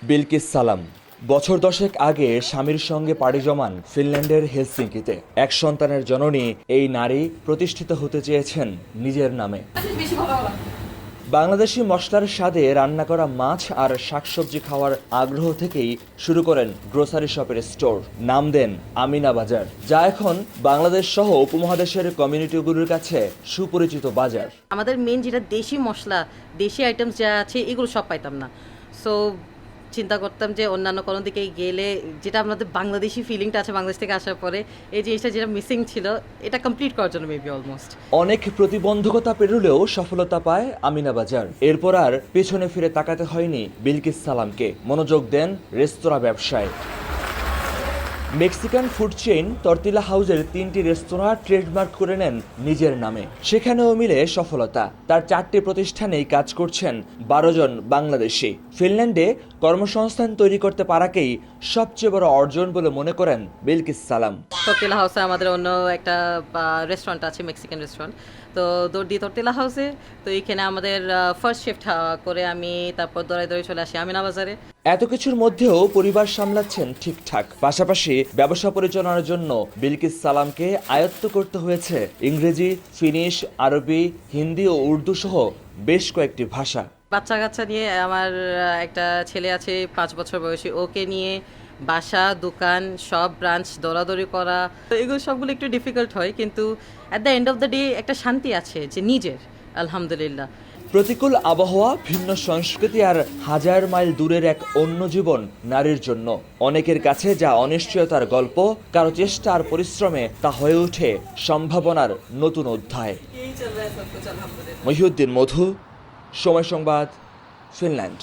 বিলকিস সালাম বছর দশেক আগে স্বামীর সঙ্গে পাড়ি জমান ফিনল্যান্ডের হেলসিঙ্কিতে। এক সন্তানের জননী এই নারী প্রতিষ্ঠিত হতে চেয়েছেন নিজের নামে। বাংলাদেশি মশলার স্বাদে রান্না করা মাছ আর শাকসবজি খাওয়ার আগ্রহ থেকেই শুরু করেন গ্রোসারি শপের স্টোর। নাম দেন আমিনা বাজার, যা এখন বাংলাদেশ সহ উপমহাদেশের কমিউনিটিগুলোর কাছে সুপরিচিত বাজার। আমাদের মেন যেটা দেশি মশলা, দেশি আইটেমস যা আছে এগুলো সব পাইতাম না। সো চিন্তা করতাম যে অন্যান্য কোনো দিকে গেলে যেটা আমাদের বাংলাদেশি ফিলিংটা আছে বাংলাদেশ থেকে আসার পরে, এই জিনিসটা যেটা মিসিং ছিল এটা কমপ্লিট করার জন্য মেবি অলমোস্ট। অনেক প্রতিবন্ধকতা পেরুলেও সফলতা পায় আমিনা বাজার। এরপর আর পেছনে ফিরে তাকাতে হয়নি বিলকিস সালামকে। মনোযোগ দেন রেস্তোরাঁ ব্যবসায়। মেক্সিকান ফুড চেইন তর্তিলা হাউসের 3টি রেস্তোরাঁ ট্রেডমার্ক করে নেন নিজের নামে। সেখানেও মিলে সফলতা। তার 4টি প্রতিষ্ঠানেই কাজ করছেন 12 জন বাংলাদেশি। ফিনল্যান্ডে কর্মসংস্থান তৈরি করতে পারাকেই সবচেয়ে বড় অর্জন বলে মনে করেন বিলকিস সালাম। তর্তিলা হাউসে আমাদের অন্য একটা রেস্টুরেন্ট আছে, মেক্সিকান রেস্টুরেন্ট। তো দৌড় দিই তর্তিলা হাউসে। তো এইখানে আমাদের ফার্স্ট শিফট করে আমি তারপর দৌড়াই চলে আসি আমিনা বাজারে। এত কিছুর মধ্যেও পরিবার সামলাচ্ছেন ঠিকঠাক। পাশাপাশি ব্যবসা পরিচালনার জন্য বিলকিস সালামকে আয়ত্ত করতে হয়েছে ইংরেজি, ফিনিশ, আরবি, হিন্দি ও উর্দু সহ বেশ কয়েকটি ভাষা। বাচ্চা কাচ্চা নিয়ে আমার একটা ছেলে আছে 5 বছর বয়সী, ওকে নিয়ে বাসা, দোকান, সব ব্রাঞ্চ দৌড়াদৌড়ি করা, তো এগুলো সবগুলো একটু ডিফিকাল্ট হয়, কিন্তু at the end of the day একটা শান্তি আছে যে নিজের, আলহামদুলিল্লাহ। প্রতিকূল আবহাওয়া, ভিন্ন সংস্কৃতি আর হাজার মাইল দূরের এক অন্য জীবন নারীর জন্য অনেকের কাছে যা অনিশ্চয়তার গল্প, কারো চেষ্টা আর পরিশ্রমে তা হয়ে ওঠে সম্ভাবনার নতুন অধ্যায়। মহিউদ্দিন মধু, সময় সংবাদ, ফিনল্যান্ড।